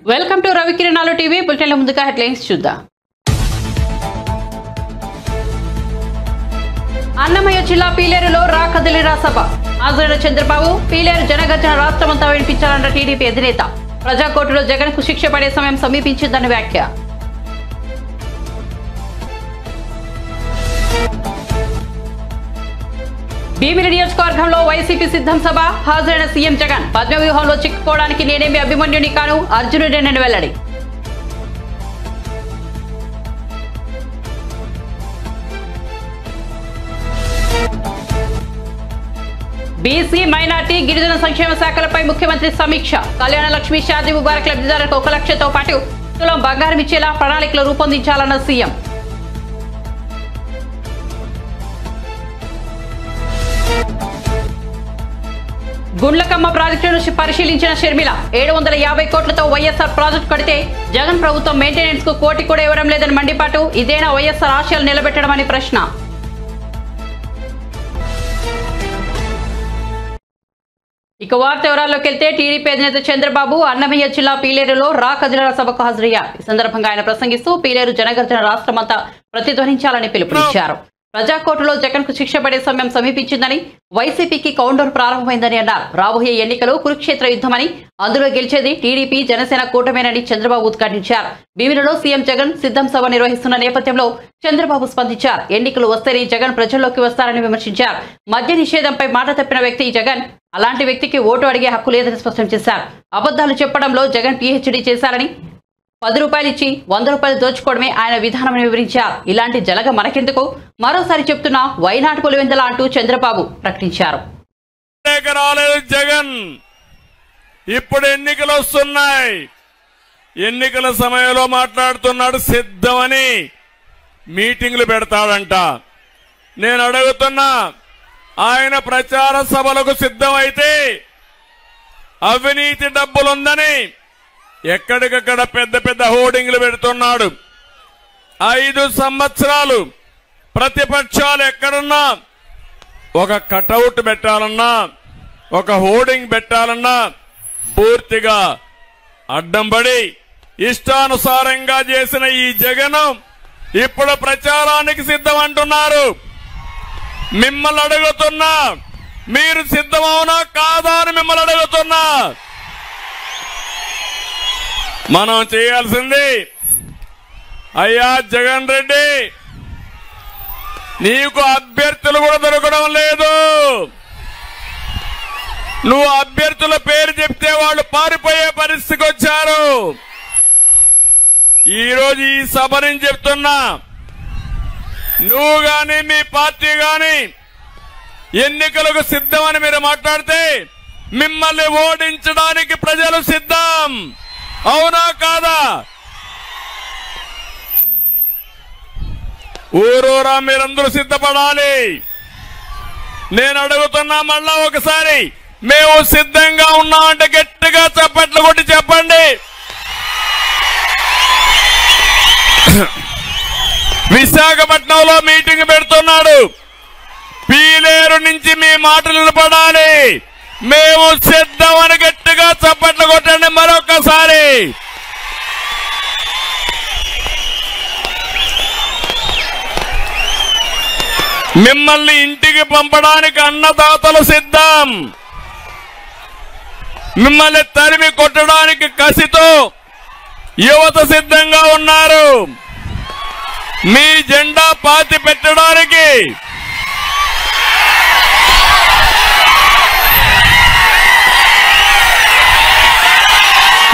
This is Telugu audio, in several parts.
వెల్కమ్ టు రవికిరణాలు టీవీ బులెటిన్ల ముందుగా హెడ్లైన్స్ చూద్దాం. అన్నమయ్య జిల్లా పీలేరులో రాకదిలిరా సభ. హాజరైన చంద్రబాబు, పీలేరు జనగర్జన రాష్ట్రమంతా వినిపించాలన్న టీడీపీ అధినేత. ప్రజాకోర్టులో జగన్ కు శిక్ష పడే సమయం సమీపించిందన్న వ్యాఖ్య. భీమిలి నియోజకవర్గంలో వైసీపీ సిద్ధం సభ. హాజరైన సీఎం జగన్, పద్మవ్యూహంలో చిక్కుకోవడానికి నేనేమి అభిమన్యుని కాను, అర్జునుడేనని వెల్లడి. బీసీ, మైనార్టీ, గిరిజన సంక్షేమ శాఖలపై ముఖ్యమంత్రి సమీక్ష. కళ్యాణ లక్ష్మి, షాదీ ముబారక్ లబ్ధిదారులకు 1 లక్షతో పాటు తులం బంగారం ఇచ్చేలా ప్రణాళికలు రూపొందించాలన్న సీఎం. గుండ్లకమ్మ ప్రాజెక్టును పరిశీలించిన షర్మిల, 750 కోట్లతో వైఎస్ఆర్ ప్రాజెక్టు కడితే జగన్ ప్రభుత్వం మెయింటెనెన్స్ కు కోటి కూడా ఇవ్వడం లేదని మండిపాటు. ఇదేనా వైఎస్ఆర్ ఆశయాలు నిలబెట్టడం అని ప్రశ్న. ఇక వార్త వివరాల్లోకి వెళ్తే, టీడీపీ అధినేత చంద్రబాబు అన్నమయ్య జిల్లా పీలేరులో రాకదిలిరా సభకు హాజరయ్యారు. ఈ సందర్భంగా ఆయన ప్రసంగిస్తూ పీలేరు జనగర్జన రాష్ట్రమంతా ప్రతిధ్వనించాలని పిలుపునిచ్చారు. ప్రజాకోర్టులో జగన్ కు శిక్ష పడే సమయం సమీపించిందని, వైసీపీకి కౌంటర్ ప్రారంభమైందని అన్నారు. రాబోయే ఎన్నికలు కురుక్షేత్ర యుద్ధమని, అందులో గెలిచేది టీడీపీ జనసేన కూటమేనని చంద్రబాబు ఉద్ఘాటించారు. భీమిలిలో సీఎం జగన్ సిద్ధం సభ నిర్వహిస్తున్న నేపథ్యంలో చంద్రబాబు స్పందించారు. ఎన్నికలు వస్తేనే జగన్ ప్రజల్లోకి వస్తారని విమర్శించారు. మద్య నిషేధంపై మాట తప్పిన వ్యక్తి జగన్, అలాంటి వ్యక్తికి ఓటు అడిగే హక్కు లేదని స్పష్టం చేశారు. అబద్దాలు చెప్పడంలో జగన్ పీహెచ్డీ చేశారని, 10 రూపాయలు ఇచ్చి 100 రూపాయలు దోచుకోవడమే ఆయన విధానమని వివరించారు. ఇలాంటి జలగ మనకెందుకు, మరోసారి చెప్తున్నా వైనాట్ పులివెందల అంటూ చంద్రబాబు ప్రకటించారు. జగన్ ఇప్పుడు ఎన్నికలు వస్తున్నాయి, ఎన్నికల సమయంలో మాట్లాడుతున్నాడు సిద్ధమని, మీటింగ్లు పెడతాడంట. నేను అడుగుతున్నా, ఆయన ప్రచార సభలకు సిద్ధమైతే అవినీతి డబ్బులుందని ఎక్కడికక్కడ పెద్ద పెద్ద హోర్డింగ్లు పెడుతున్నాడు. 5 సంవత్సరాలు ప్రతిపక్షాలు ఎక్కడున్నా ఒక కటౌట్ పెట్టాలన్నా, ఒక హోర్డింగ్ పెట్టాలన్నా పూర్తిగా అడ్డం పడి ఇష్టానుసారంగా చేసిన ఈ జగన్ ఇప్పుడు ప్రచారానికి సిద్ధం అంటున్నారు. మిమ్మల్ని అడుగుతున్నా, మీరు సిద్ధమవునా కాదా అని మిమ్మల్ని అడుగుతున్నా. మనం చేయాల్సింది, అయ్యా జగన్ రెడ్డి, నీకు అభ్యర్థులు కూడా దొరకడం లేదు. నువ్వు అభ్యర్థుల పేరు చెప్తే వాళ్ళు పారిపోయే పరిస్థితికి వచ్చారు. ఈరోజు ఈ సభ నుంచి చెప్తున్నా, నువ్వు గాని మీ పార్టీ గాని ఎన్నికలకు సిద్ధమని మీరు మాట్లాడితే మిమ్మల్ని ఓడించడానికి ప్రజలు సిద్ధం. అవునా కాదా? ఊరూరా మీరందరూ సిద్ధపడాలి. నేను అడుగుతున్నా మళ్ళా ఒకసారి, మేము సిద్ధంగా ఉన్నామంటే గట్టిగా చప్పట్లు కొట్టి చెప్పండి. విశాఖపట్నంలో మీటింగ్ పెడుతున్నాడు. పీలేరు నుంచి మీ మాటలు వినపడాలి. మేము సిద్ధమని గట్టిగా చప్పట్లు కొట్టండి మరొకసారి. మిమ్మల్ని ఇంటికి పంపడానికి అన్నదాతలు సిద్ధం. మిమ్మల్ని తరిమి కొట్టడానికి కసితో యువత సిద్ధంగా ఉన్నారు. మీ జెండా పాతి పెట్టడానికి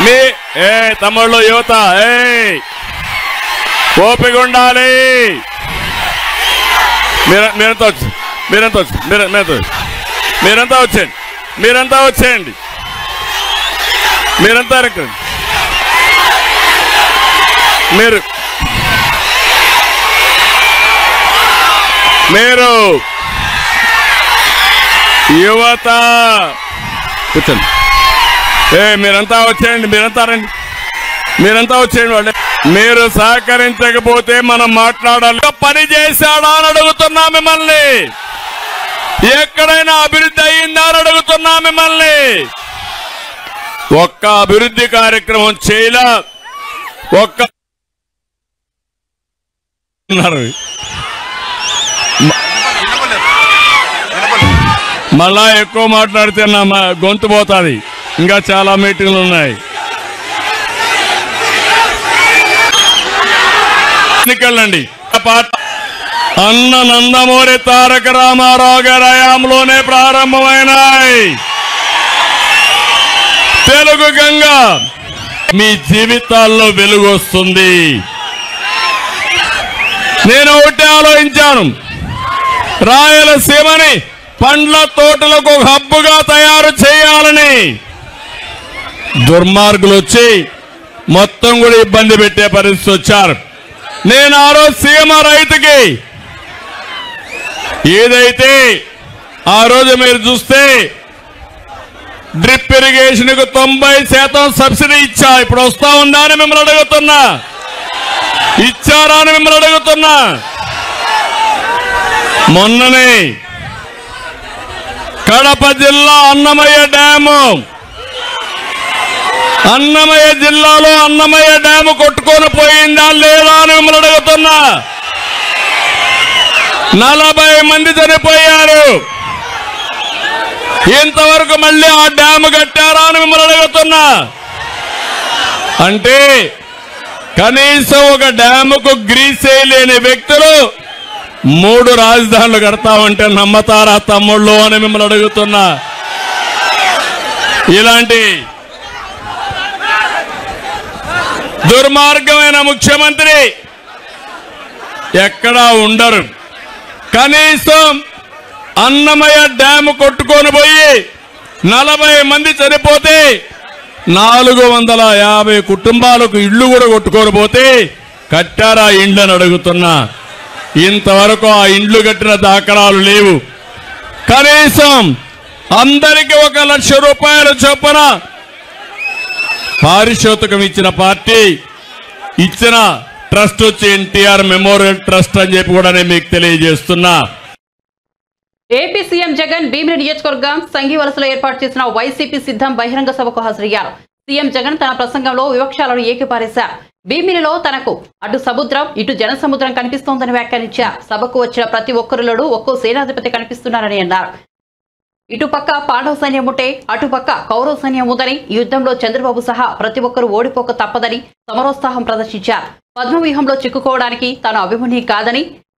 మీ తమ్ముళ్ళు యువత ఓపిక ఉండాలి. మీరంతా వచ్చేయండి. మీరంతా మీరు యువత కూర్చోండి. మీరంతా వచ్చేయండి. మీరంతా వచ్చేయండి. వాళ్ళే మీరు సహకరించకపోతే మనం మాట్లాడాలి. పని చేశాడా అని అడుగుతున్నా మిమ్మల్ని. ఎక్కడైనా అభివృద్ధి అయ్యిందా అని అడుగుతున్నా మిమ్మల్ని. ఒక్క అభివృద్ధి కార్యక్రమం చేయలా. ఒక్క మళ్ళా ఎక్కువ మాట్లాడితే నా గొంతు పోతుంది. ఇంకా చాలా మీటింగ్లు ఉన్నాయి. ఎన్నికలండి. అన్న నందమూరి తారక రామారావు గారి హయాంలోనే ప్రారంభమైనాయి. తెలుగు గంగ మీ జీవితాల్లో వెలుగు వస్తుంది. నేను ఒకటే ఆలోచించాను, రాయలసీమని పండ్ల తోటలకు ఒక హబ్బుగా తయారు చేయాలని. దుర్మార్గులు వచ్చి మొత్తం కూడా ఇబ్బంది పెట్టే పరిస్థితి వచ్చారు. నేను ఆ రోజు సీమ రైతుకి ఏదైతే ఆ రోజు మీరు చూస్తే డ్రిప్ ఇరిగేషన్ కు 90% సబ్సిడీ ఇచ్చా. ఇప్పుడు వస్తా ఉందా అని మిమ్మల్ని అడుగుతున్నా, ఇచ్చారా అని మిమ్మల్ని అడుగుతున్నా. మొన్ననే కడప జిల్లా అన్నమయ్య డ్యాము, అన్నమయ్య జిల్లాలో అన్నమయ్య డ్యాము కొట్టుకొని పోయిందా లేదా అని మిమ్మల్ని అడుగుతున్నా. 40 మంది చనిపోయారు. ఇంతవరకు మళ్ళీ ఆ డ్యాము కట్టారా అని మిమ్మల్ని అడుగుతున్నా. అంటే కనీసం ఒక డ్యాముకు గ్రీసే లేని వ్యక్తులు 3 రాజధానులు కడతామంటే నమ్మతారా తమ్ముళ్ళు అని మిమ్మల్ని అడుగుతున్నా. ఇలాంటి దుర్మార్గమైన ముఖ్యమంత్రి ఎక్కడా ఉండరు. కనీసం అన్నమయ్య డ్యాము కొట్టుకొని పోయి 40 మంది చనిపోతే 450 కుటుంబాలకు ఇళ్లు కూడా కొట్టుకొని పోతే కట్టారా ఇండ్లు అని అడుగుతున్నా. ఇంతవరకు ఆ ఇండ్లు కట్టిన దాఖలాలు లేవు. కనీసం అందరికీ 1 లక్ష రూపాయల చొప్పున పారితోషికం ఇచ్చిన పార్టీ, ఇచ్చిన ట్రస్ట్ వచ్చి ఎన్టీఆర్ మెమోరియల్ ట్రస్ట్ అని చెప్పి కూడా నేను మీకు తెలియజేస్తున్నా. ఏపీ సీఎం జగన్ భీమిలి నియోజకవర్గం సంఘీవలసలో ఏర్పాటు చేసిన వైసీపీ సిద్ధం బహిరంగ సభకు హాజరయ్యారు. సీఎం జగన్ తన ప్రసంగంలో వివక్షాలను ఏకిపారేశారు. భీమిలిలో తనకు అటు సముద్రం ఇటు జనసముద్రం కనిపిస్తోందని వ్యాఖ్యానించారు. సభకు వచ్చిన ప్రతి ఒక్కరిలోనూ ఒక్కో సేనాధిపతి కనిపిస్తున్నారని అన్నారు. ఇటుపక్క పాండవ సైన్యం ఉంటే అటుపక్క కౌరవ సైన్యం ఉందని, ఈ యుద్ధంలో చంద్రబాబు సహా ప్రతి ఒక్కరూ ఓడిపోక తప్పదని సమరోత్సాహం ప్రదర్శించారు. పద్మవ్యూహంలో చిక్కుకోవడానికి తాను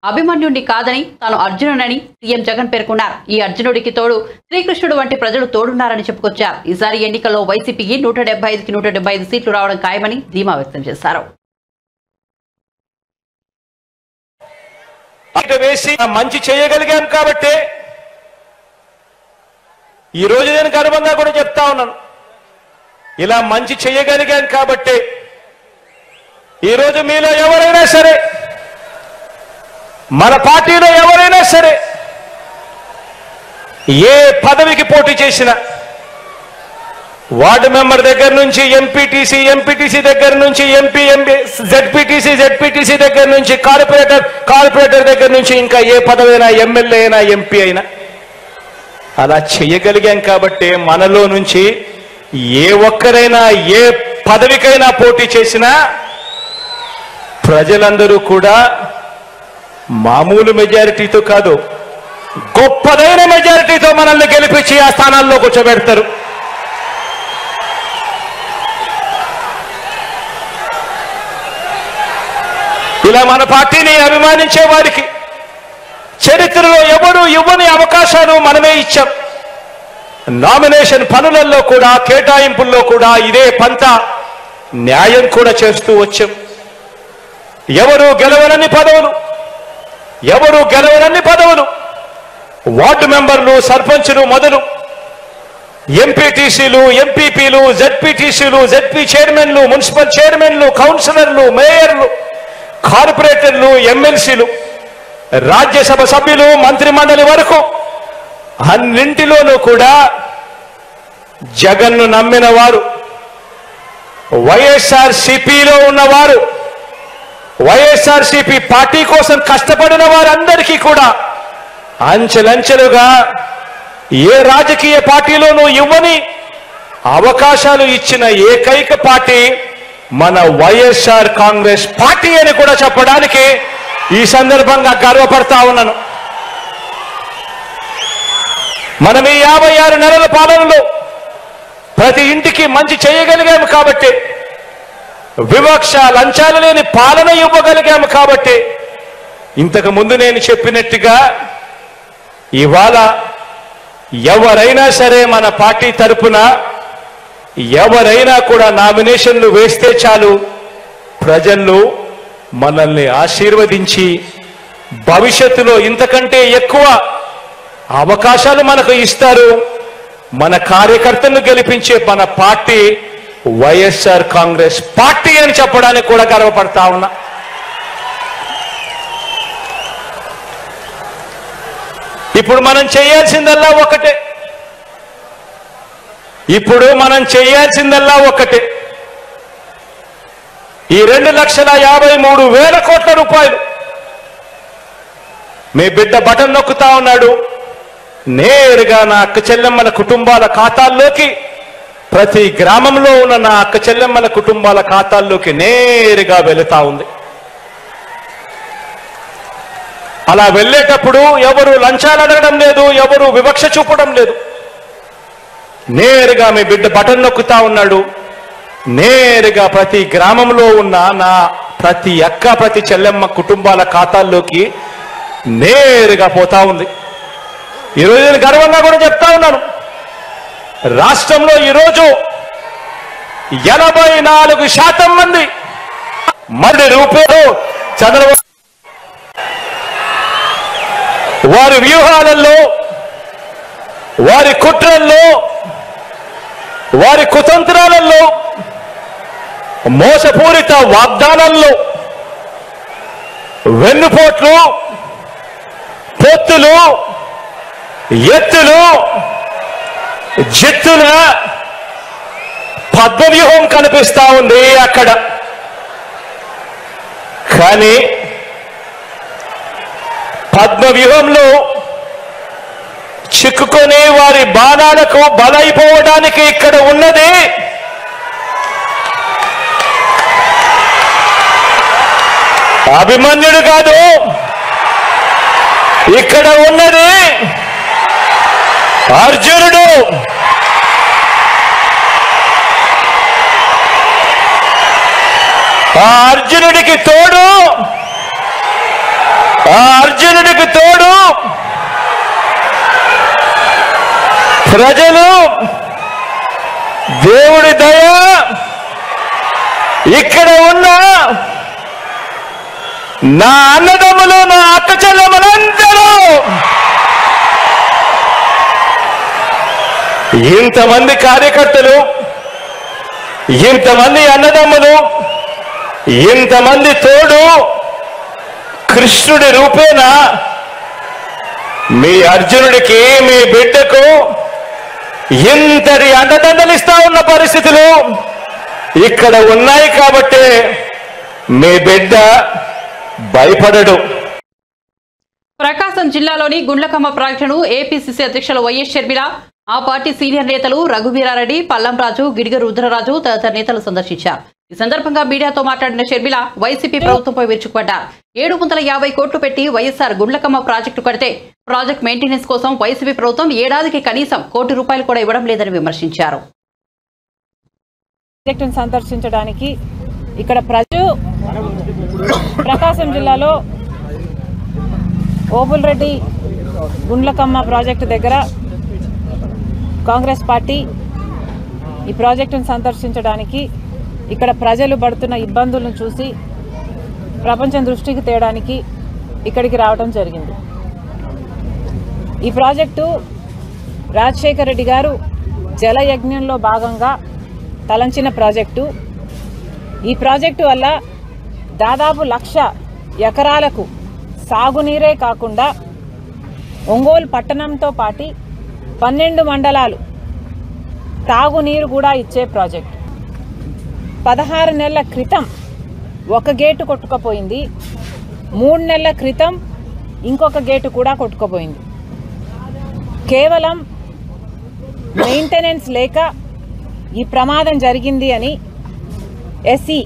అభిమన్యుడిని కాదని తాను అర్జునుడని సీఎం జగన్ పేర్కొన్నారు. ఈ అర్జునుడికి తోడు శ్రీకృష్ణుడు వంటి ప్రజలు తోడున్నారని చెప్పుకొచ్చారు. ఈసారి ఎన్నికల్లో వైసీపీకి 175కి 175 సీట్లు రావడం ఖాయమని ధీమా వ్యక్తం చేశారు. మంచి చేయగలిగాం కాబట్టి ఈ రోజు నేను గర్వంగా కూడా చెప్తా ఉన్నాను. ఇలా మంచి చేయగలిగాం కాబట్టి ఈరోజు మీలో ఎవరైనా సరే, మన పార్టీలో ఎవరైనా సరే ఏ పదవికి పోటీ చేసినా, వార్డు మెంబర్ దగ్గర నుంచి ఎంపీటీసీ దగ్గర నుంచి జెడ్పీటీసీ దగ్గర నుంచి కార్పొరేటర్ దగ్గర నుంచి ఇంకా ఏ పదవైనా, ఎమ్మెల్యే అయినా, ఎంపీ అయినా అలా చేయగలిగాం కాబట్టి మనలో నుంచి ఏ ఒక్కరైనా ఏ పదవికైనా పోటీ చేసినా ప్రజలందరూ కూడా మామూలు మెజారిటీతో కాదు, గొప్పదైన మెజారిటీతో మనల్ని గెలిపించి ఆ స్థానాల్లో కూర్చోబెడతారు. ఇలా మన పార్టీని అభిమానించే వారికి చరిత్రలో ఎవరు ఇవ్వని అవకాశాలు మనమే ఇచ్చాం. నామినేషన్ పనులలో కూడా, కేటాయింపుల్లో కూడా ఇదే పంత న్యాయం కూడా చేస్తూ వచ్చాం. ఎవరు గెలవనన్ని పదవులు వార్డు మెంబర్లు, సర్పంచులు మొదలు ఎంపీటీసీలు, ఎంపీపీలు, జెడ్పీటీసీలు, జెడ్పీ చైర్మన్లు, మున్సిపల్ చైర్మన్లు, కౌన్సిలర్లు, మేయర్లు, కార్పొరేటర్లు, ఎమ్మెల్సీలు, రాజ్యసభ సభ్యులు, మంత్రి మండలి వరకు అన్నింటిలోనూ కూడా జగన్ను నమ్మిన వారు, వైఎస్ఆర్సీపీలో ఉన్నవారు, వైఎస్ఆర్సీపీ పార్టీ కోసం కష్టపడిన వారందరికీ కూడా అంచెలంచెలుగా ఏ రాజకీయ పార్టీలోనూ ఇవ్వని అవకాశాలు ఇచ్చిన ఏకైక పార్టీ మన వైఎస్ఆర్ కాంగ్రెస్ పార్టీ అని కూడా చెప్పడానికి ఈ సందర్భంగా గర్వపడతా ఉన్నాను. మనం ఈ 56 నెలల పాలనలో ప్రతి ఇంటికి మంచి చేయగలిగాము కాబట్టి, వివక్ష లంచాలు లేని పాలన ఇవ్వగలిగాము కాబట్టి, ఇంతకు ముందు నేను చెప్పినట్టుగా ఇవాళ ఎవరైనా సరే మన పార్టీ తరపున ఎవరైనా కూడా నామినేషన్లు వేస్తే చాలు, ప్రజలు మనల్ని ఆశీర్వదించి భవిష్యత్తులో ఇంతకంటే ఎక్కువ అవకాశాలు మనకు ఇస్తారు. మన కార్యకర్తలను గెలిపించే మన పార్టీ వైఎస్ఆర్ కాంగ్రెస్ పార్టీ అని చెప్పడానికి కూడా గర్వపడతా ఉన్నా. ఇప్పుడు మనం చేయాల్సిందల్లా ఒకటే. ఈ 2,53,000 కోట్ల రూపాయలు మీ బిడ్డ బటన్ నొక్కుతా ఉన్నాడు, నేరుగా నా అక్క చెల్లెమ్మల కుటుంబాల ఖాతాల్లోకి, ప్రతి గ్రామంలో ఉన్న నా అక్క చెల్లెమ్మల కుటుంబాల ఖాతాల్లోకి నేరుగా వెళుతా ఉంది. అలా వెళ్ళేటప్పుడు ఎవరు లంచాలు అడగడం లేదు, ఎవరు వివక్ష చూపడం లేదు. నేరుగా మీ బిడ్డ బటన్ నొక్కుతా ఉన్నాడు, నేరుగా ప్రతి గ్రామంలో ఉన్న నా ప్రతి అక్క ప్రతి చెల్లెమ్మ కుటుంబాల ఖాతాల్లోకి నేరుగా పోతా ఉంది. ఈరోజు నేను గర్వంగా కూడా చెప్తా ఉన్నాను, రాష్ట్రంలో ఈరోజు 84% మంది మరి రూపాయలు చంద్రబాబు వారి వ్యూహాలలో, వారి కుట్రల్లో, వారి కుతంత్రాలలో, మోసపూరిత వాగ్దానాల్లో, వెన్నుపోట్లు, పొత్తులు, ఎత్తులు, జిత్తుల పద్మవ్యూహం కనిపిస్తా ఉంది అక్కడ. కానీ పద్మవ్యూహంలో చిక్కుకొని వారి బాణాలకు బలైపోవడానికి ఇక్కడ ఉన్నది అభిమన్యుడు కాదు, ఇక్కడ ఉన్నది అర్జునుడు. ఆ అర్జునుడికి తోడు ప్రజలు, దేవుడి దయ, ఇక్కడ ఉన్న నా అన్నదమ్ములు, నా అక్క చెల్లెమ్మలందరూ, ఇంతమంది కార్యకర్తలు, ఇంతమంది అన్నదమ్ములు, ఇంతమంది తోడు కృష్ణుడి రూపేణ మీ అర్జునుడికి, మీ బిడ్డకు ఇంతటి అండదండలిస్తా ఉన్న పరిస్థితులు ఇక్కడ ఉన్నాయి కాబట్టి మీ బిడ్డ భయపడడు. ప్రకాశం జిల్లాలోని గుండ్లకమ్మ ప్రాజెక్టును ఏపీసీసీ అధ్యక్షులు వైఎస్ షర్మిల, ఆ పార్టీ సీనియర్ నేతలు రఘువీరారెడ్డి, పల్లంరాజు, గిడిగ రుద్రరాజు తదితర నేతలు సందర్శించారు. ఈ సందర్భంగా మీడియాతో మాట్లాడిన షర్మిల వైసీపీ ప్రభుత్వంపై విరుచుకుపడ్డారు. 750 కోట్లు పెట్టి వైఎస్ఆర్ గుండ్లకమ్మ ప్రాజెక్టు కడితే ప్రాజెక్ట్ మెయింటెనెన్స్ కోసం వైసీపీ ప్రభుత్వం ఏడాదికి కనీసం ₹1 కూడా ఇవ్వడం లేదని విమర్శించారు. ప్రాజెక్టును సందర్శించడానికి ఇక్కడ ప్రకాశం జిల్లాలో ఓబుల్రెడ్డి గుండ్లకమ్మ ప్రాజెక్టు దగ్గర కాంగ్రెస్ పార్టీ ఈ ప్రాజెక్టును సందర్శించడానికి, ఇక్కడ ప్రజలు పడుతున్న ఇబ్బందులను చూసి ప్రపంచం దృష్టికి తేయడానికి ఇక్కడికి రావడం జరిగింది. ఈ ప్రాజెక్టు రాజశేఖర రెడ్డి గారు జలయజ్ఞంలో భాగంగా తలంచిన ప్రాజెక్టు. ఈ ప్రాజెక్టు వల్ల దాదాపు 1,00,000 ఎకరాలకు సాగునీరే కాకుండా ఒంగోలు పట్టణంతో పాటు 12 మండలాలు తాగునీరు కూడా ఇచ్చే ప్రాజెక్టు. 16 నెలల క్రితం ఒక గేటు కొట్టుకుపోయింది, 3 నెలల క్రితం ఇంకొక గేటు కూడా కొట్టుకుపోయింది. కేవలం మెయింటెనెన్స్ లేక ఈ ప్రమాదం జరిగింది అని ఎస్సీ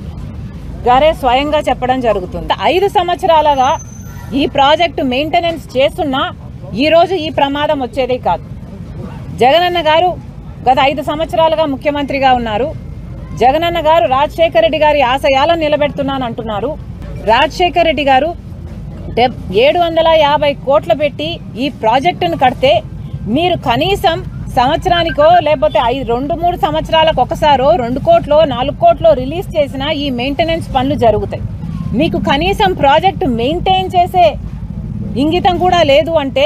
గారే స్వయంగా చెప్పడం జరుగుతుంది. 5 సంవత్సరాలుగా ఈ ప్రాజెక్టు మెయింటెనెన్స్ చేస్తున్నా ఈరోజు ఈ ప్రమాదం వచ్చేదే కాదు. జగనన్న గారు గత 5 సంవత్సరాలుగా ముఖ్యమంత్రిగా ఉన్నారు. జగనన్న గారు రాజశేఖర రెడ్డి గారి ఆశయాలను నిలబెడుతున్నాను అంటున్నారు. రాజశేఖర రెడ్డి గారు 750 కోట్లు పెట్టి ఈ ప్రాజెక్టును కడితే మీరు కనీసం సంవత్సరానికో లేకపోతే 2-3 సంవత్సరాలకు ఒకసారో 2 కోట్లో 4 కోట్లో రిలీజ్ చేసినా ఈ మెయింటెనెన్స్ పనులు జరుగుతాయి. మీకు కనీసం ప్రాజెక్టు మెయింటైన్ చేసే ఇంగితం కూడా లేదు అంటే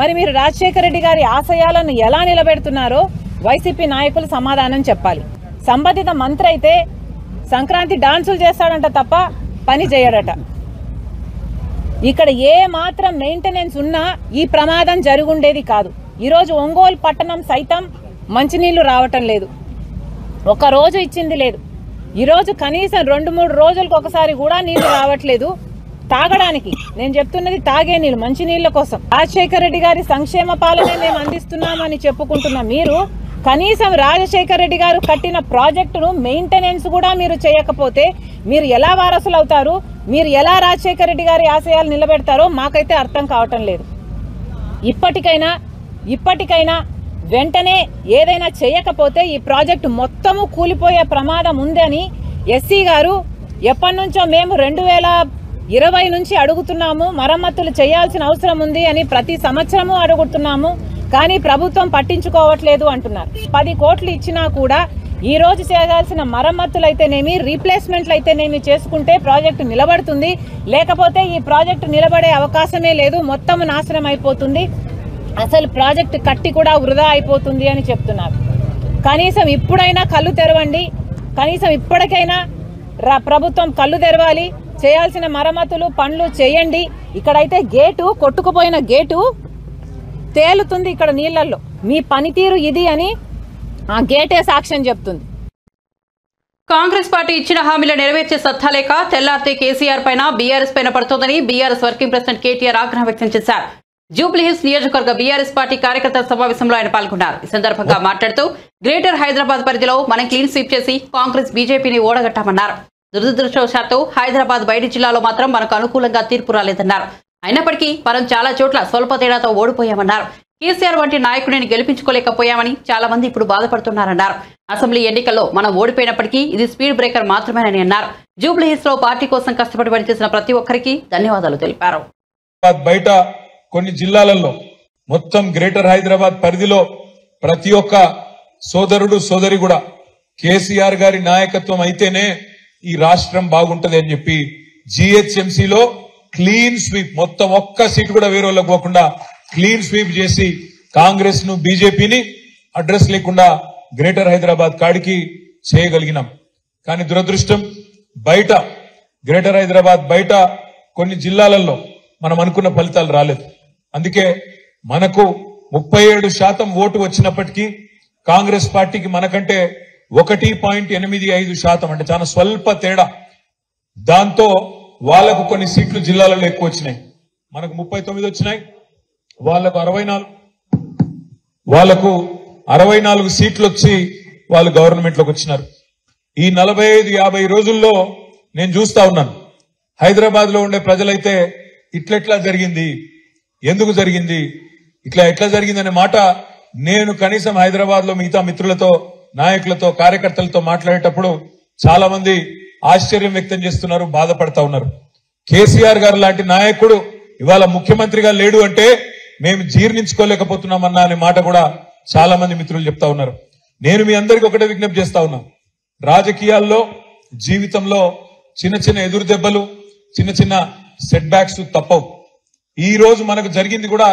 మరి మీరు రాజశేఖర రెడ్డి గారి ఆశయాలను ఎలా నిలబెడుతున్నారో వైసీపీ నాయకులు సమాధానం చెప్పాలి. సంబంధిత మంత్రి అయితే సంక్రాంతి డాన్సులు చేస్తాడంట తప్ప పని చేయడట. ఇక్కడ ఏ మాత్రం మెయింటెనెన్స్ ఉన్నా ఈ ప్రమాదం జరుగుండేది కాదు. ఈరోజు ఒంగోలు పట్టణం సైతం మంచినీళ్లు రావటం లేదు, ఒక రోజు ఇచ్చింది లేదు. ఈరోజు కనీసం 2-3 రోజులకు ఒకసారి కూడా నీళ్లు రావట్లేదు తాగడానికి. నేను చెప్తున్నది తాగే నీళ్ళు, మంచి నీళ్ల కోసం. రాజశేఖర రెడ్డి గారి సంక్షేమ పాలనే మేము అందిస్తున్నామని చెప్పుకుంటున్న మీరు కనీసం రాజశేఖర రెడ్డి గారు కట్టిన ప్రాజెక్టును మెయింటెనెన్స్ కూడా మీరు చేయకపోతే మీరు ఎలా వారసులు అవుతారు? మీరు ఎలా రాజశేఖర రెడ్డి గారి ఆశయాలు నిలబెడతారో మాకైతే అర్థం కావటం లేదు. ఇప్పటికైనా వెంటనే ఏదైనా చేయకపోతే ఈ ప్రాజెక్టు మొత్తము కూలిపోయే ప్రమాదం ఉందని ఎస్సీ గారు ఎప్పటి నుంచో మేము 2020 నుంచి అడుగుతున్నాము, మరమ్మతులు చేయాల్సిన అవసరం ఉంది అని ప్రతి సంవత్సరము అడుగుతున్నాము, కానీ ప్రభుత్వం పట్టించుకోవట్లేదు అంటున్నారు. 10 కోట్లు ఇచ్చినా కూడా ఈ రోజు చేయాల్సిన మరమ్మతులు అయితేనేమి, రీప్లేస్మెంట్లు అయితేనేమి చేసుకుంటే ప్రాజెక్టు నిలబడుతుంది. లేకపోతే ఈ ప్రాజెక్టు నిలబడే అవకాశమే లేదు, మొత్తం నాశనం అయిపోతుంది, అసలు ప్రాజెక్టు కట్టి కూడా వృధా అయిపోతుంది అని చెప్తున్నారు. కనీసం ఇప్పుడైనా కళ్ళు తెరవండి, కనీసం ఇప్పటికైనా ప్రభుత్వం కళ్ళు తెరవాలి, చేయాల్సిన మరమ్మతులు పనులు చేయండి. ఇక్కడైతే గేటు కొట్టుకుపోయిన గేటు తేలుతుంది ఇక్కడ నీళ్లలో. మీ పనితీరు ఇది అని ఆ గేటే సాక్ష్యం చెప్తుంది. కాంగ్రెస్ పార్టీ ఇచ్చిన హామీలు నెరవేర్చే సత్తా లేక తెల్లారితే కేసీఆర్ పైన బీఆర్ఎస్ పైన పడుతోందని బీఆర్ఎస్ వర్కింగ్ ప్రెసిడెంట్ కేటీఆర్ ఆగ్రహం వ్యక్తం చేశారు. జూబ్లీహిల్స్ నియోజకవర్గ బీఆర్ఎస్ పార్టీ కార్యకర్తల సమావేశంలో ఆయన పాల్గొన్నారు. ఈ సందర్భంగా మాట్లాడుతూ గ్రేటర్ హైదరాబాద్ పరిధిలో మనం క్లీన్ స్వీప్ చేసి కాంగ్రెస్ బీజేపీని ఓడగట్టామన్నారు. దురదృష్టవశాత్తు హైదరాబాద్ బయటి జిల్లాలో మాత్రం మనకు అనుకూలంగా తీర్పు రాలేదన్నారు. అయినప్పటికీ మనం చాలా చోట్ల స్వల్ప తేడాతో ఓడిపోయామన్నారు. కేసీఆర్ వంటి నాయకుడిని గెలిపించుకోలేకపోయామని చాలా మంది ఇప్పుడు బాధపడుతున్నారన్నారు. అసెంబ్లీ ఎన్నికల్లో మనం ఓడిపోయినప్పటికీ ఇది స్పీడ్ బ్రేకర్ మాత్రమేనని అన్నారు. జూబ్లీహిల్స్ లో పార్టీ కోసం కష్టపడి పనిచేసిన ప్రతి ఒక్కరికి ధన్యవాదాలు తెలిపారు. బయట కొన్ని జిల్లాలలో మొత్తం గ్రేటర్ హైదరాబాద్ పరిధిలో ప్రతి ఒక్క సోదరుడు సోదరి కూడా కేసీఆర్ గారి నాయకత్వం అయితేనే ఈ రాష్ట్రం బాగుంటది అని చెప్పి జీహెచ్ఎంసీలో క్లీన్ స్వీప్, మొత్తం ఒక్క సీట్ కూడా వేరే వాళ్ళకి పోకుండా క్లీన్ స్వీప్ చేసి కాంగ్రెస్ ను బీజేపీని అడ్రస్ లేకుండా గ్రేటర్ హైదరాబాద్ కాడికి చేయగలిగినాం. కానీ దురదృష్టం బయట గ్రేటర్ హైదరాబాద్ బయట కొన్ని జిల్లాలలో మనం అనుకున్న ఫలితాలు రాలేదు. అందుకే మనకు 37% ఓటు వచ్చినప్పటికీ కాంగ్రెస్ పార్టీకి మనకంటే 1.85% అంటే చాలా స్వల్ప తేడా. దాంతో వాళ్లకు కొన్ని సీట్లు జిల్లాలలో ఎక్కువ వచ్చినాయి. మనకు 39 వచ్చినాయి, వాళ్లకు 64 సీట్లు వచ్చి వాళ్ళు గవర్నమెంట్ లోకి వచ్చినారు. ఈ 45-50 రోజుల్లో నేను చూస్తా ఉన్నాను, హైదరాబాద్ లో ఉండే ప్రజలైతే ఇట్లెట్లా జరిగింది, ఎందుకు జరిగింది, ఎట్లా జరిగింది అనే మాట నేను కనీసం హైదరాబాద్ లో మిగతా మిత్రులతో, నాయకులతో, కార్యకర్తలతో మాట్లాడేటప్పుడు చాలా మంది ఆశ్చర్యం వ్యక్తం చేస్తున్నారు, బాధపడతా ఉన్నారు. కేసీఆర్ గారు లాంటి నాయకుడు ఇవాళ ముఖ్యమంత్రిగా లేడు అంటే మేము జీర్ణించుకోలేకపోతున్నామన్నా అనే మాట కూడా చాలా మంది మిత్రులు చెప్తా ఉన్నారు. నేను మీ అందరికీ ఒకటే విజ్ఞప్తి చేస్తా ఉన్నా, రాజకీయాల్లో జీవితంలో చిన్న చిన్న ఎదురు దెబ్బలు, చిన్న చిన్న సెట్ బ్యాక్స్ తప్పవు. ఈ రోజు మనకు జరిగింది కూడా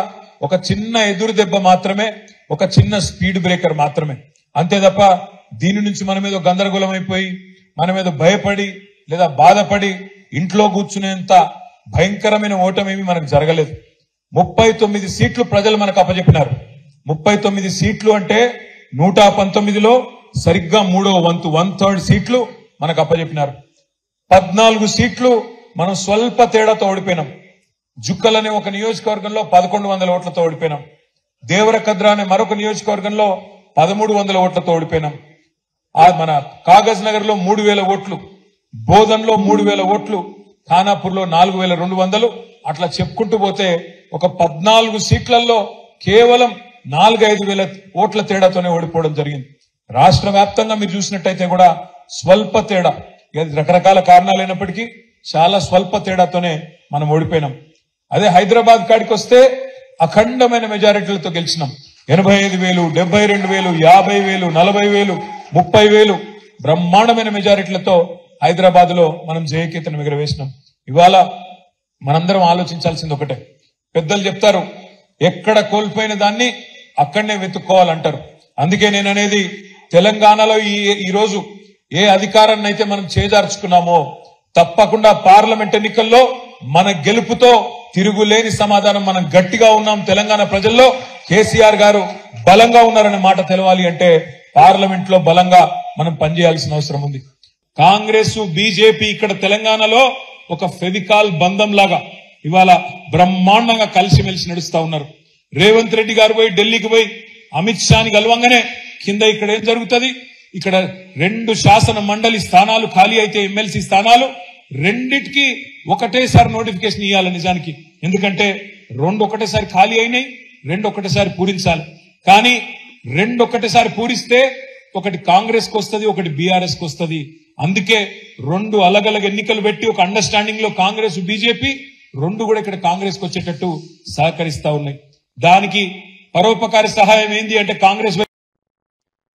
ఒక చిన్న ఎదురు దెబ్బ మాత్రమే, ఒక చిన్న స్పీడ్ బ్రేకర్ మాత్రమే. అంతే తప్ప దీని నుంచి మన మీద గందరగోళం అయిపోయి, మన మీద భయపడి లేదా బాధపడి ఇంట్లో కూర్చునేంత భయంకరమైన ఓటమేమి మనకు జరగలేదు. 39 సీట్లు ప్రజలు మనకు అప్పచెప్పినారు. 39 సీట్లు అంటే 119లో సరిగ్గా 3వ వంతు, 1/3 సీట్లు మనకు అప్పచెప్పినారు. 14 సీట్లు మనం స్వల్ప తేడాతో ఓడిపోయినాం. జుక్కలనే ఒక నియోజకవర్గంలో 1100 ఓట్లతో ఓడిపోయినాం. దేవరకద్ర అనే మరొక నియోజకవర్గంలో 1300 ఓట్లతో ఓడిపోయినాం. మన కాగజ్ నగర్ లో 3000 ఓట్లు, బోధన్లో 3000 ఓట్లు, ఖానాపూర్లో 4200, అట్లా చెప్పుకుంటూ పోతే ఒక 14 సీట్లలో కేవలం 4-5 వేల ఓట్ల తేడాతోనే ఓడిపోవడం జరిగింది. రాష్ట్ర వ్యాప్తంగా మీరు చూసినట్టయితే కూడా స్వల్ప తేడా, రకరకాల కారణాలు అయినప్పటికీ చాలా స్వల్ప తేడాతోనే మనం ఓడిపోయినాం. అదే హైదరాబాద్ కాడికి వస్తే అఖండమైన మెజారిటీలతో గెలిచినాం. 85,000, 72,000, 50,000, 40,000, 30,000 బ్రహ్మాండమైన మెజారిటీలతో హైదరాబాద్ లో మనం జయకేతనం ఎగరవేసినాం. ఇవాళ మనందరం ఆలోచించాల్సింది ఒకటే, పెద్దలు చెప్తారు ఎక్కడ కోల్పోయిన దాన్ని అక్కడనే వెతుక్కోవాలంటారు. అందుకే నేను అనేది తెలంగాణలో ఈ రోజు ఏ అధికారాన్ని అయితే మనం చేజార్చుకున్నామో తప్పకుండా పార్లమెంట్ ఎన్నికల్లో మన గెలుపుతో తిరుగులేని సమాధానం. మనం గట్టిగా ఉన్నాం, తెలంగాణ ప్రజల్లో కేసీఆర్ గారు బలంగా ఉన్నారనే మాట తెలవాలి అంటే పార్లమెంట్ లో బలంగా మనం పనిచేయాల్సిన అవసరం ఉంది. కాంగ్రెస్ బీజేపీ ఇక్కడ తెలంగాణలో ఒక ఫెవికాల్ బంధం లాగా ఇవాళ బ్రహ్మాండంగా కలిసిమెలిసి నడుస్తా ఉన్నారు. రేవంత్ రెడ్డి గారు పోయి ఢిల్లీకి పోయి అమిత్ షాని కలవంగానే కింద ఇక్కడ ఏం జరుగుతుంది, ఇక్కడ 2 శాసన మండలి స్థానాలు ఖాళీ అయితే ఎమ్మెల్సీ స్థానాలు రెండిటికి ఒకటేసారి నోటిఫికేషన్ ఇవ్వాలి నిజానికి. ఎందుకంటే 2 ఒకటేసారి ఖాళీ అయినాయి, 2 ఒకటేసారి పూరించాలి. కానీ 2 ఒకటేసారి పూరిస్తే ఒకటి కాంగ్రెస్ కు వస్తుంది, ఒకటి బీఆర్ఎస్ కు వస్తుంది. అందుకే 2 అలగలగ ఎన్నికలు పెట్టి ఒక అండర్స్టాండింగ్ లో కాంగ్రెస్ బీజేపీ 2 కూడా ఇక్కడ కాంగ్రెస్ కు వచ్చేటట్టు సహకరిస్తా ఉన్నాయి. దానికి పరోపకారి సహాయం ఏంది అంటే కాంగ్రెస్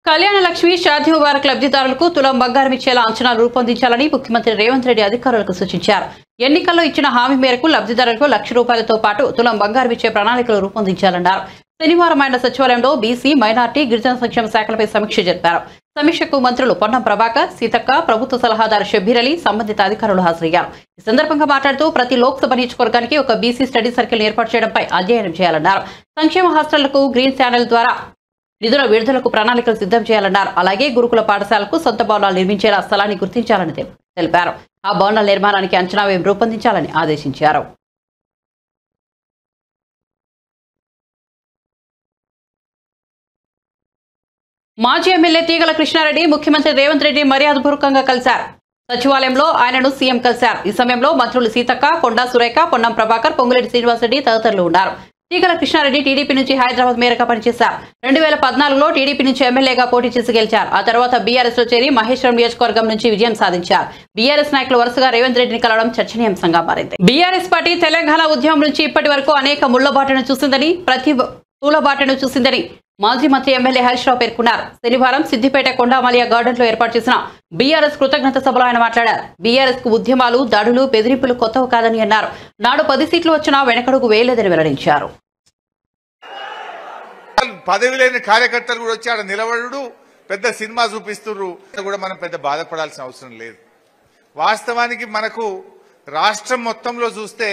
కళ్యాణ లక్ష్మి షాదీ ముబారక్ లబ్ధిదారులకు తులం బంగారం ఇచ్చేలా అంచనాలు రూపొందించాలని ముఖ్యమంత్రి రేవంత్ రెడ్డి అధికారులకు సూచించారు. ఎన్నికల్లో ఇచ్చిన హామీ మేరకు లబ్ధిదారులకు ₹1,00,000తో పాటు తులం బంగారం ఇచ్చే ప్రణాళికలు రూపొందించాలన్నారు. శనివారం ఆయన సచివాలయంలో బీసీ, మైనార్టీ, గిరిజన సంక్షేమ శాఖలపై సమీక్ష జరిపారు. సమీక్షకు మంత్రులు పొన్నం ప్రభాకర్, సీతక్క, ప్రభుత్వ సలహాదారు షబ్బీర్ అలీ, సంబంధిత అధికారులు హాజరయ్యారు. ఈ సందర్భంగా మాట్లాడుతూ ప్రతి లోక్సభ నియోజకవర్గానికి ఒక బీసీ స్టడీ సర్కిల్ ఏర్పాటు చేయడంపై అధ్యయనం చేయాలన్నారు. సంక్షేమ హాస్టళ్లకు గ్రీన్ ఛానల్ ద్వారా నిధుల విడుదలకు ప్రణాళికలు సిద్ధం చేయాలన్నారు. అలాగే గురుకుల పాఠశాలకు సొంత భవనాలు నిర్మించేలా స్థలాన్ని గుర్తించాలని తెలిపారు. ఆ భవనాల నిర్మాణానికి అంచనా వ్యయం రూపొందించాలని ఆదేశించారు. మాజీ ఎమ్మెల్యే తీగల కృష్ణారెడ్డి ముఖ్యమంత్రి రేవంత్ రెడ్డి మర్యాదపూర్వకంగా కలిశారు. సచివాలయంలో ఆయనను సీఎం కలిశారు. ఈ సమయంలో మంత్రులు సీతక్క, కొండా సురేఖ, పొన్నం ప్రభాకర్, పొంగులేటి శ్రీనివాసరెడ్డి తదితరులు ఉన్నారు. తీగల కృష్ణారెడ్డి టీడీపీ నుంచి హైదరాబాద్ మేయర్గా పనిచేశారు. 2014లో టీడీపీ నుంచి ఎమ్మెల్యేగా పోటీ చేసి గెలిచారు. ఆ తర్వాత బీఆర్ఎస్ లో చేరి మహేశ్వరం నియోజకవర్గం నుంచి విజయం సాధించారు. బీఆర్ఎస్ నాయకులు వరుసగా రేవంత్ రెడ్డిని కలవడం చర్చనీయాంశంగా మారింది. బీఆర్ఎస్ పార్టీ తెలంగాణ ఉద్యమం నుంచి ఇప్పటి వరకు అనేక ముళ్లబాటను చూసిందని, ప్రతి పూలబాటను చూసిందని మాజీ మంత్రి ఎమ్మెల్యే హరీష్ రావు పేర్కొన్నారు. శనివారం సిద్దిపేట కొండామలియా గార్డెన్ లో ఏర్పాటు చేసిన బీఆర్ఎస్ కృతజ్ఞత సభలో ఆయన మాట్లాడారు. బీఆర్ఎస్ కు ఉద్యమాలు, దాడులు, బెదిరింపులు కొత్తవి కాదని అన్నారు. నాడు 10 సీట్లు వచ్చినా వెనకడుగు వేయలేదని వెల్లడించారు. పదవి లేని కార్యకర్తలు కూడా వచ్చి ఆడ నిలబడు పెద్ద సినిమా చూపిస్తున్నారు కూడా మనం పెద్ద బాధపడాల్సిన అవసరం లేదు. వాస్తవానికి మనకు రాష్ట్రం మొత్తంలో చూస్తే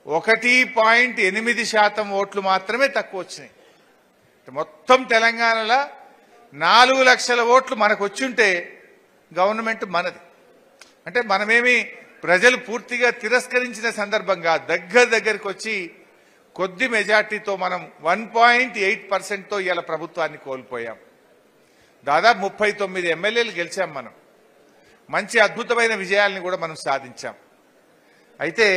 1.8% ఓట్లు మాత్రమే తక్కువ వచ్చినాయి. మొత్తం తెలంగాణలో 4 లక్షల ఓట్లు మనకు వచ్చుంటే గవర్నమెంట్ మనది. అంటే మనమేమి ప్రజలు పూర్తిగా తిరస్కరించిన సందర్భంగా దగ్గరికి వచ్చి కొద్ది మెజార్టీతో మనం 1.8%తో ఇవాళ ప్రభుత్వాన్ని కోల్పోయాం. దాదాపు 39 ఎమ్మెల్యేలు గెలిచాం. మనం మంచి అద్భుతమైన విజయాలను కూడా మనం సాధించాం. అయితే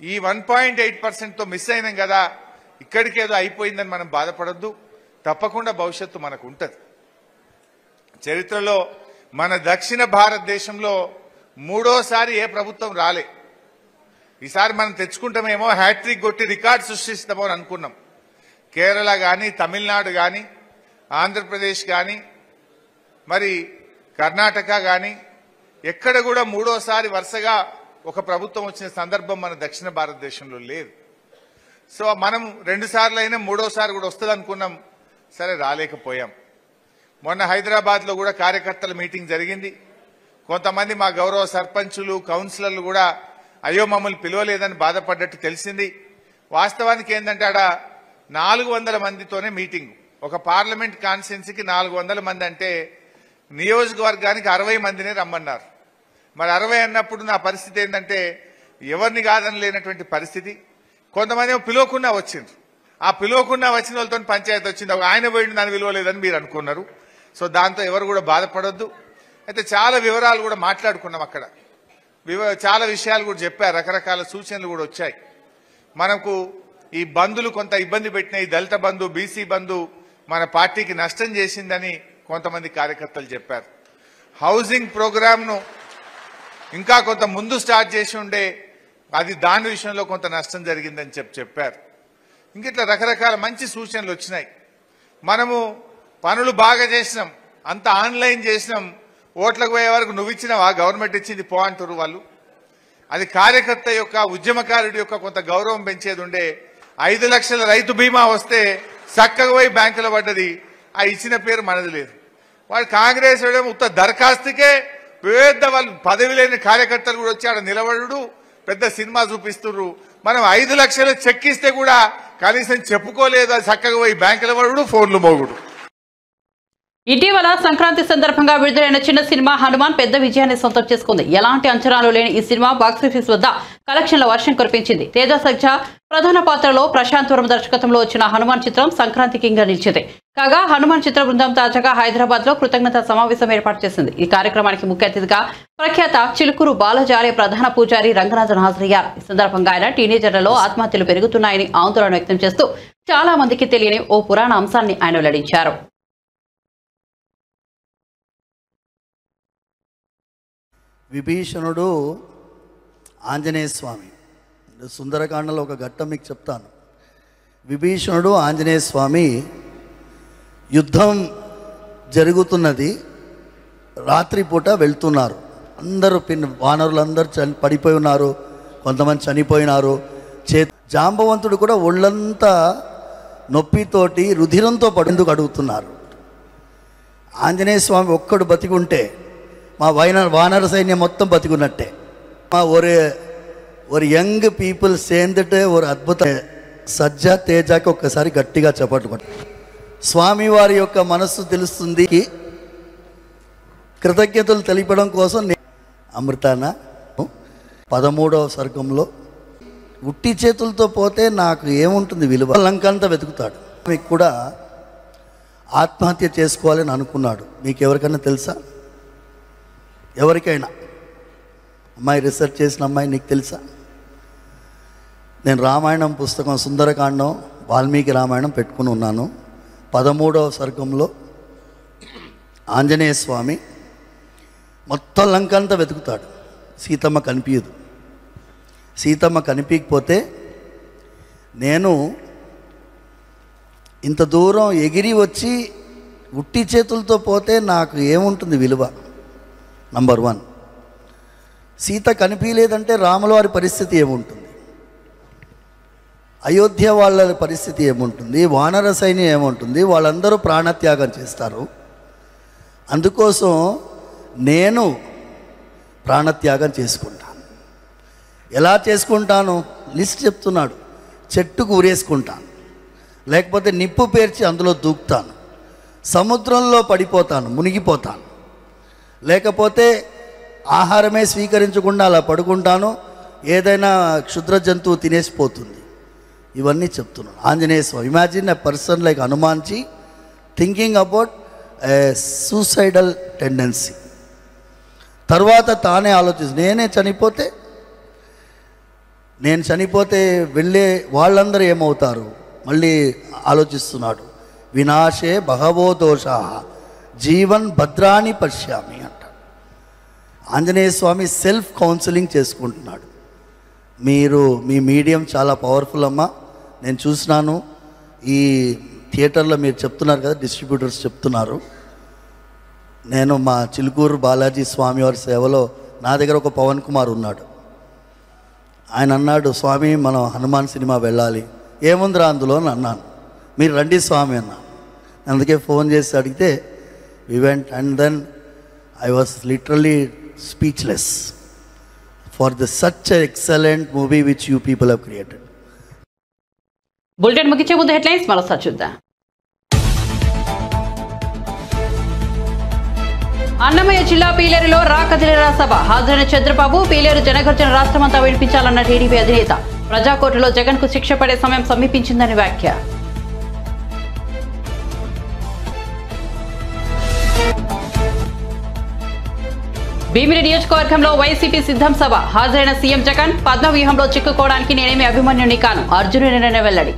ఈ 1.8%తో మిస్ అయినాం కదా, ఇక్కడికేదో అయిపోయిందని మనం బాధపడద్దు. తప్పకుండా భవిష్యత్తు మనకు ఉంటుంది. చరిత్రలో మన దక్షిణ భారతదేశంలో 3వసారి ఏ ప్రభుత్వం రాలే. ఈసారి మనం తెచ్చుకుంటామేమో, హ్యాట్రిక్ కొట్టి రికార్డు సృష్టిస్తామో అని అనుకున్నాం. కేరళ కానీ, తమిళనాడు కానీ, ఆంధ్రప్రదేశ్ కానీ, మరి కర్ణాటక కానీ ఎక్కడ కూడా 3వసారి వరుసగా ఒక ప్రభుత్వం వచ్చిన సందర్భం మన దక్షిణ భారతదేశంలో లేదు. సో మనం 2 సార్లు అయినా 3వసారి కూడా వస్తుంది అనుకున్నాం. సరే, రాలేకపోయాం. మొన్న హైదరాబాద్లో కూడా కార్యకర్తల మీటింగ్ జరిగింది. కొంతమంది మా గౌరవ సర్పంచులు, కౌన్సిలర్లు కూడా అయ్యో మమ్మల్ని పిలవలేదని బాధపడ్డట్టు తెలిసింది. వాస్తవానికి ఏంటంటే ఆడ 400 మందితోనే మీటింగ్. ఒక పార్లమెంట్ కాన్స్టిట్యున్సీకి 400 మంది అంటే నియోజకవర్గానికి 60 మందినే రమ్మన్నారు. మరి 60 అన్నప్పుడు నా పరిస్థితి ఏంటంటే ఎవరిని కాదని లేనటువంటి పరిస్థితి. కొంతమంది పిలవకుండా వచ్చిండ్రు. ఆ పిలవకుండా వచ్చిన వాళ్ళతో పంచాయతీ వచ్చింది. ఆయన పోయింది, నన్ను విలువలేదని మీరు అనుకున్నారు. సో దాంతో ఎవరు కూడా బాధపడొద్దు. అయితే చాలా వివరాలు కూడా మాట్లాడుకున్నాం అక్కడ, చాలా విషయాలు కూడా చెప్పారు, రకరకాల సూచనలు కూడా వచ్చాయి. మనకు ఈ బంధులు కొంత ఇబ్బంది పెట్టిన ఈ దళిత బంధు, బీసీ బంధు మన పార్టీకి నష్టం చేసిందని కొంతమంది కార్యకర్తలు చెప్పారు. హౌసింగ్ ప్రోగ్రామ్ను ఇంకా కొంత ముందు స్టార్ట్ చేసి ఉండే అది దాని విషయంలో కొంత నష్టం జరిగిందని చెప్పారు. ఇంకిట్లా రకరకాల మంచి సూచనలు వచ్చినాయి. మనము పనులు బాగా చేసినాం, అంత ఆన్లైన్ చేసినాం, ఓట్లకు పోయే వరకు నువ్వు ఇచ్చినావా, గవర్నమెంట్ ఇచ్చింది పో అంటారు వాళ్ళు. అది కార్యకర్త యొక్క, ఉద్యమకారుడి యొక్క కొంత గౌరవం పెంచేది ఉండే. 5 లక్షల రైతు బీమా వస్తే చక్కగా పోయి బ్యాంకులో పడ్డది, ఆ ఇచ్చిన పేరు మనది లేదు. వాడు కాంగ్రెస్ ఉత్త దరఖాస్తుకే పెద్ద వాళ్ళు పదవి లేని కార్యకర్తలు కూడా వచ్చి ఆడ నిలబడు పెద్ద సినిమా చూపిస్తున్నారు. మనం 5 లక్షలు చెక్ ఇస్తే కూడా కనీసం చెప్పుకోలేదు, అది చక్కగా పోయి బ్యాంకులో పడు, ఫోన్లు మోగుడు. ఇటీవల సంక్రాంతి సందర్భంగా విడుదలైన చిన్న సినిమా హనుమాన్ పెద్ద విజయాన్ని సొంతం చేసుకుంది. ఎలాంటి అంచనాలు లేని ఈ సినిమా బాక్సాఫీస్ వద్ద కలెక్షన్ల వర్షం కురిపించింది. తేజ సజ్జా ప్రధాన పాత్రలో ప్రశాంత్ వర్మ దర్శకత్వంలో వచ్చిన హనుమాన్ చిత్రం సంక్రాంతి కింగ్గా నిలిచింది. కాగా హనుమాన్ చిత్ర బృందం తాజాగా హైదరాబాద్ లో కృతజ్ఞత సమావేశం ఏర్పాటు చేసింది. ఈ కార్యక్రమానికి ముఖ్య అతిథిగా ప్రఖ్యాత చిలుకూరు బాలజారే ప్రధాన పూజారి రంగనాథన్ హాజరయ్యారు. ఈ సందర్భంగా ఆయన టీనేజర్లలో ఆత్మహత్యలు పెరుగుతున్నాయని ఆందోళన వ్యక్తం చేస్తూ చాలా మందికి తెలియని ఓ పురాణ అంశాన్ని ఆయన వెల్లడించారు. విభీషణుడు ఆంజనేయ స్వామి, సుందరకాండలో ఒక ఘట్టం మీకు చెప్తాను. విభీషణుడు ఆంజనేయ స్వామి యుద్ధం జరుగుతున్నది, రాత్రిపూట వెళ్తున్నారు. అందరూ వానరులందరూ పడిపోయి ఉన్నారు, కొంతమంది చనిపోయినారు. జాంబవంతుడు కూడా ఒళ్ళంతా నొప్పితోటి రుధిరంతో పడేందుకు అడుగుతున్నారు. ఆంజనేయ స్వామి ఒక్కడు బతికుంటే మా వానర సైన్యం మొత్తం బతికున్నట్టే. మా ஒரு యంగ్ పీపుల్ సేందటే ஒரு అద్భుత సజ్జా తేజాకి ఒక్కసారి గట్టిగా చప్పట్లు కొట్టు. స్వామివారి యొక్క మనస్సు తెలుస్తుంది. కృతజ్ఞతలు తెలిపడం కోసం అమృతాన 13వ సర్గంలో ఉట్టి చేతులతో పోతే నాకు ఏముంటుంది విలువ, లంకంతా వెతుకుతాడు. మీకు కూడా ఆత్మహత్య చేసుకోవాలని అనుకున్నాడు. మీకు ఎవరికైనా తెలుసా? ఎవరికైనా అమ్మాయి, రీసెర్చ్ చేసిన అమ్మాయి, నీకు తెలుసా? నేను రామాయణం పుస్తకం సుందరకాండం వాల్మీకి రామాయణం పెట్టుకుని ఉన్నాను. 13వ సర్గంలో ఆంజనేయ స్వామి మొత్తం లంకంతా వెతుకుతాడు, సీతమ్మ కనిపించదు. సీతమ్మ కనిపించకపోతే నేను ఇంత దూరం ఎగిరి వచ్చి ఉట్టి చేతులతో పోతే నాకు ఏముంటుంది విలువ? నంబర్ 1. సీత కనిపించలేదంటే రాముల వారి పరిస్థితి ఏముంటుంది? అయోధ్య వాళ్ళ పరిస్థితి ఏముంటుంది? వానర సైన్యం ఏముంటుంది? వాళ్ళందరూ ప్రాణత్యాగం చేస్తారు. అందుకోసం నేను ప్రాణత్యాగం చేసుకుంటాను. ఎలా చేసుకుంటాను? లిస్ట్ చెప్తున్నాడు. చెట్టుకు ఊరేసుకుంటాను, లేకపోతే నిప్పు పేర్చి అందులో దూకుతాను, సముద్రంలో పడిపోతాను, మునిగిపోతాను, లేకపోతే ఆహారమే స్వీకరించకుండా అలా పడుకుంటాను, ఏదైనా క్షుద్ర జంతువు తినేసిపోతుంది. ఇవన్నీ చెప్తున్నాను. Anjaneya Swami, imagine a person like Hanumanji thinking about a suicidal tendency. తర్వాత తానే ఆలోచిస్తుంది, నేను చనిపోతే వెళ్ళే వాళ్ళందరూ ఏమవుతారు? మళ్ళీ ఆలోచిస్తున్నాడు. వినాశే బహవో దోషా జీవన్ భద్రాని పశ్యామి అంటాడు. ఆంజనేయ స్వామి సెల్ఫ్ కౌన్సిలింగ్ చేసుకుంటున్నాడు. మీ మీడియం చాలా పవర్ఫుల్ అమ్మా. నేను చూసినాను ఈ థియేటర్లో, మీరు చెప్తున్నారు కదా, డిస్ట్రిబ్యూటర్స్ చెప్తున్నారు. నేను మా చిలుకూరు బాలాజీ స్వామి వారి సేవలో నా దగ్గర ఒక పవన్ కుమార్ ఉన్నాడు. ఆయన అన్నాడు, స్వామి మనం హనుమాన్ సినిమా వెళ్ళాలి. ఏముందిరా అందులో అని అన్నాను. మీరు రండి స్వామి అన్నాను. అందుకే ఫోన్ చేసి అడిగితే we went and then I was literally speechless for the such excellent movie which you people have created. Bulletin ముగించే ముందు హెడ్లైన్స్ మరోసారి చూద్దాం. అన్నమయ్య జిల్లా పీలేరులో రాకదిలిరా సభ. హాజరైన చంద్రబాబు, పీలేరు జనగర్జన రాష్ట్రమంతా వినిపించాలన్న టీడీపీ అధినేత. ప్రజాకోర్టులో జగన్ కు శిక్ష పడే సమయం సమీపించిందని వ్యాఖ్య. భీమిలి నియోజకవర్గంలో వైసీపీ సిద్ధం సభ హాజరైన సీఎం జగన్ పద్మవ్యూహంలో చిక్కుకోవడానికి నేనేమి అభిమన్యుని కాను అర్జునుడినే వెల్లడి.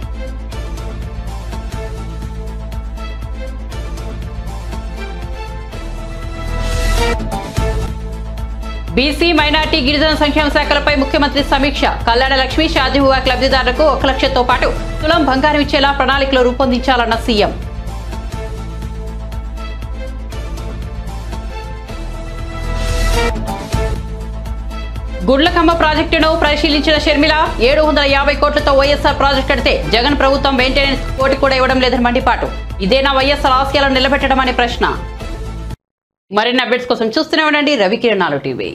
బీసీ మైనార్టీ గిరిజన సంక్షేమ శాఖలపై ముఖ్యమంత్రి సమీక్ష. కళ్యాణ లక్ష్మి షాదీ వివాహ లబ్ధిదారులకు 1 లక్షతో పాటు తులం బంగారం ఇచ్చేలా ప్రణాళికలు రూపొందించాలన్న సీఎం. గుండ్లకమ్మ ప్రాజెక్టును పరిశీలించిన షర్మిల 750 కోట్లతో వైఎస్ఆర్ ప్రాజెక్టు కడితే జగన్ ప్రభుత్వం మెయింటెనెన్స్ కోటి కూడా ఇవ్వడం లేదని మండిపాటు. ఇదేనా వైఎస్ఆర్ ఆశయాలను నిలబెట్టడం అనే ప్రశ్న. మరిన్ని అప్డేట్స్ కోసం చూస్తూనే ఉండండి రవికిరణాలు టీవీ.